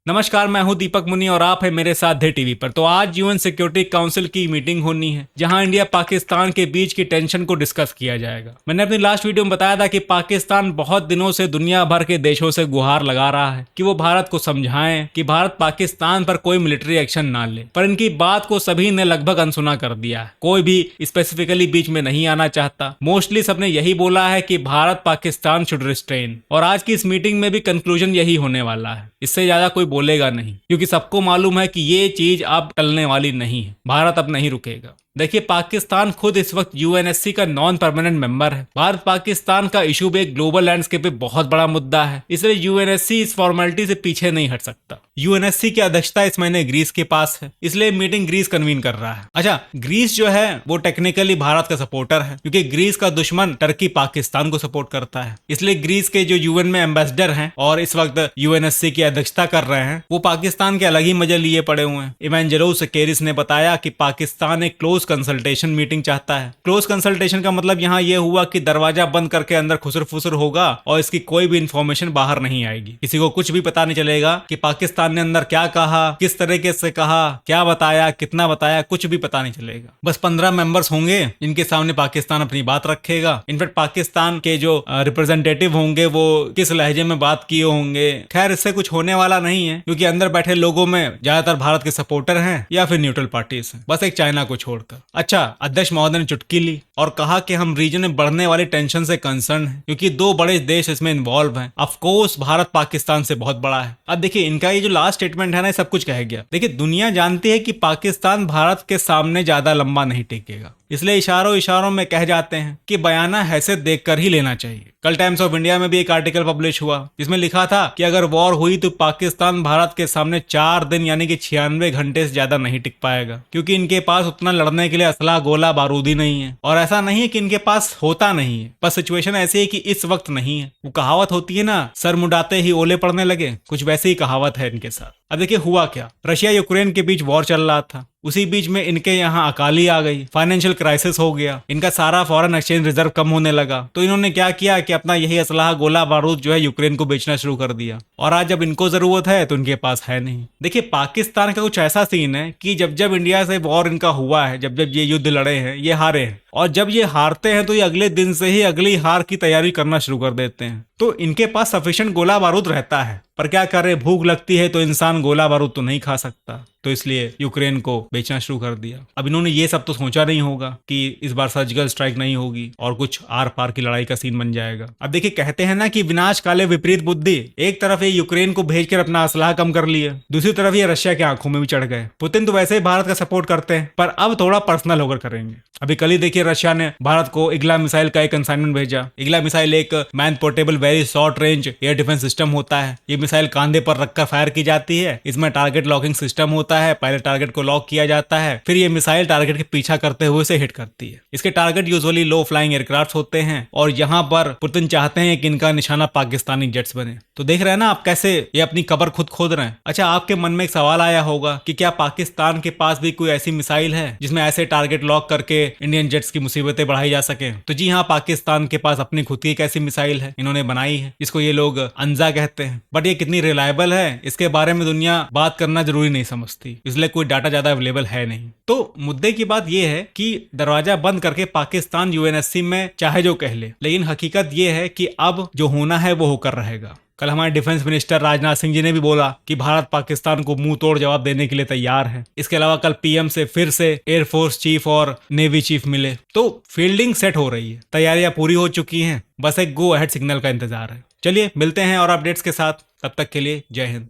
नमस्कार, मैं हूं दीपक मुनि और आप हैं मेरे साथ दे टीवी पर। तो आज यूएन सिक्योरिटी काउंसिल की मीटिंग होनी है जहां इंडिया पाकिस्तान के बीच की टेंशन को डिस्कस किया जाएगा। मैंने अपनी लास्ट वीडियो में बताया था कि पाकिस्तान बहुत दिनों से दुनिया भर के देशों से गुहार लगा रहा है कि वो भारत को समझाएं कि भारत पाकिस्तान पर कोई मिलिट्री एक्शन ना ले, पर इनकी बात को सभी ने लगभग अनसुना कर दिया है। कोई भी स्पेसिफिकली बीच में नहीं आना चाहता। मोस्टली सबने यही बोला है कि भारत पाकिस्तान शुड रिस्ट्रेन, और आज की इस मीटिंग में भी कंक्लूजन यही होने वाला है। इससे ज्यादा कोई बोलेगा नहीं, क्योंकि सबको मालूम है कि ये चीज अब टलने वाली नहीं है। भारत अब नहीं रुकेगा। देखिए, पाकिस्तान खुद इस वक्त यूएनएससी का नॉन परमानेंट मेंबर है। भारत पाकिस्तान का इशू भी एक ग्लोबल लैंडस्केप पे बहुत बड़ा मुद्दा है, इसलिए यूएनएससी इस फॉर्मेलिटी से पीछे नहीं हट सकता। यूएनएससी की अध्यक्षता इस महीने ग्रीस के पास है, इसलिए मीटिंग ग्रीस कन्वीन कर रहा है। अच्छा, ग्रीस जो है वो टेक्निकली भारत का सपोर्टर है, क्योंकि ग्रीस का दुश्मन टर्की पाकिस्तान को सपोर्ट करता है। इसलिए ग्रीस के जो यूएन में एम्बेसडर हैं और इस वक्त यूएनएससी की अध्यक्षता कर रहे हैं, वो पाकिस्तान के अलग ही मजे लिए पड़े हुए हैं। इवेंजेलोस केरिस ने बताया कि पाकिस्तान एक क्लोज कंसल्टेशन मीटिंग चाहता है। क्लोज कंसल्टेशन का मतलब यहाँ ये हुआ कि दरवाजा बंद करके अंदर खुसर फुसर होगा और इसकी कोई भी इंफॉर्मेशन बाहर नहीं आएगी। किसी को कुछ भी पता नहीं चलेगा कि पाकिस्तान ने अंदर क्या कहा, किस तरीके से कहा, क्या बताया, कितना बताया, कुछ भी पता नहीं चलेगा। बस 15 मेंबर्स होंगे जिनके सामने पाकिस्तान अपनी बात रखेगा। इनफैक्ट पाकिस्तान के जो रिप्रेजेंटेटिव होंगे वो किस लहजे में बात किए होंगे। खैर, इससे कुछ होने वाला नहीं है, क्योंकि अंदर बैठे लोगों में ज्यादातर भारत के सपोर्टर हैं या फिर न्यूट्रल पार्टीज हैं, बस एक चाइना को छोड़कर। अच्छा, अध्यक्ष महोदय ने चुटकी ली और कहा कि हम रीजन में बढ़ने वाली टेंशन से कंसर्न है, क्योंकि 2 बड़े देश इसमें इन्वॉल्व हैं। ऑफ कोर्स भारत पाकिस्तान से बहुत बड़ा है। अब देखिए, इनका ये जो लास्ट स्टेटमेंट है ना, सब कुछ कह गया। देखिए, दुनिया जानती है कि पाकिस्तान भारत के सामने ज्यादा लंबा नहीं टिकेगा, इसलिए इशारों इशारों में कह जाते हैं कि बयाना हैसियत देखकर ही लेना चाहिए। कल टाइम्स ऑफ इंडिया में भी एक आर्टिकल पब्लिश हुआ जिसमें लिखा था कि अगर वॉर हुई तो पाकिस्तान भारत के सामने 4 दिन यानी कि 96 घंटे से ज्यादा नहीं टिक पाएगा, क्योंकि इनके पास उतना लड़ने के लिए असला गोला बारूद ही नहीं है। और ऐसा नहीं है कि इनके पास होता नहीं है, बस सिचुएशन ऐसी है कि इस वक्त नहीं है। वो कहावत होती है ना, सर मुड़ाते ही ओले पड़ने लगे, कुछ वैसी ही कहावत है इनके साथ। अब देखिए हुआ क्या, रशिया यूक्रेन के बीच वॉर चल रहा था, उसी बीच में इनके यहाँ अकाली आ गई, फाइनेंशियल क्राइसिस हो गया, इनका सारा फॉरेन एक्सचेंज रिजर्व कम होने लगा। तो इन्होंने क्या किया कि अपना यही असलाह गोला बारूद जो है यूक्रेन को बेचना शुरू कर दिया, और आज जब इनको जरूरत है तो इनके पास है नहीं। देखिए, पाकिस्तान का कुछ ऐसा सीन है कि जब जब इंडिया से वॉर इनका हुआ है, जब जब ये युद्ध लड़े हैं, ये हारे हैं, और जब ये हारते हैं तो ये अगले दिन से ही अगली हार की तैयारी करना शुरू कर देते हैं। तो इनके पास सफिशिएंट गोला बारूद रहता है, पर क्या करे, भूख लगती है तो इंसान गोला बारूद तो नहीं खा सकता, तो इसलिए यूक्रेन को बेचना शुरू कर दिया। अब इन्होंने ये सब तो सोचा नहीं होगा कि इस बार सर्जिकल स्ट्राइक नहीं होगी और कुछ आर पार की लड़ाई का सीन बन जाएगा। अब देखिए, कहते हैं ना कि विनाश काले विपरीत बुद्धि। एक तरफ ये यूक्रेन को भेजकर अपना असलाह कम कर लिया, दूसरी तरफ ये रशिया की आंखों में भी चढ़ गए। पुतिन तो वैसे ही भारत का सपोर्ट करते हैं, पर अब थोड़ा पर्सनल होकर करेंगे। अभी कल ही देखिए, रशिया ने भारत को इग्ला मिसाइल का एक कंसाइनमेंट भेजा। इग्ला मिसाइल एक man portable very short range air defence system होता है। ये मिसाइल कांधे पर रखकर फायर की जाती है। इसमें टारगेट लॉकिंग सिस्टम होता है। पहले टारगेट को लॉक किया जाता है, फिर ये मिसाइल टारगेट के पीछा करते हुए से हिट करती है। इसके टारगेट यूजुअली लो फ्लाइंग एयरक्राफ्ट होते हैं, और यहाँ पर पुतिन चाहते हैं कि इनका निशाना पाकिस्तानी जेट्स बने। तो देख रहे हैं ना आप कैसे ये अपनी कब्र खुद खोद रहे हैं। अच्छा, आपके मन में एक सवाल आया होगा कि क्या पाकिस्तान के पास भी कोई ऐसी मिसाइल है जिसमें ऐसे टारगेट लॉक करके इंडियन जेट्स की मुसीबतें बढ़ाई जा सके? तो जी हाँ, पाकिस्तान के पास अपनी खुद की एक ऐसी मिसाइल है, इन्होंने बनाई है, जिसको ये लोग अंजा कहते हैं। बट ये कितनी रिलायबल है इसके बारे में दुनिया बात करना जरूरी नहीं समझती, इसलिए कोई डाटा ज्यादा अवेलेबल है नहीं। तो मुद्दे की बात यह है कि दरवाजा बंद करके पाकिस्तान यूएनएससी में चाहे जो कह ले, लेकिन हकीकत यह है कि अब जो होना है वो होकर रहेगा। कल हमारे डिफेंस मिनिस्टर राजनाथ सिंह जी ने भी बोला कि भारत पाकिस्तान को मुंह तोड़ जवाब देने के लिए तैयार है। इसके अलावा कल पीएम से फिर से एयरफोर्स चीफ और नेवी चीफ मिले। तो फील्डिंग सेट हो रही है, तैयारियां पूरी हो चुकी हैं, बस एक गो अहेड सिग्नल का इंतजार है। चलिए मिलते हैं और अपडेट्स के साथ, तब तक के लिए जय हिंद।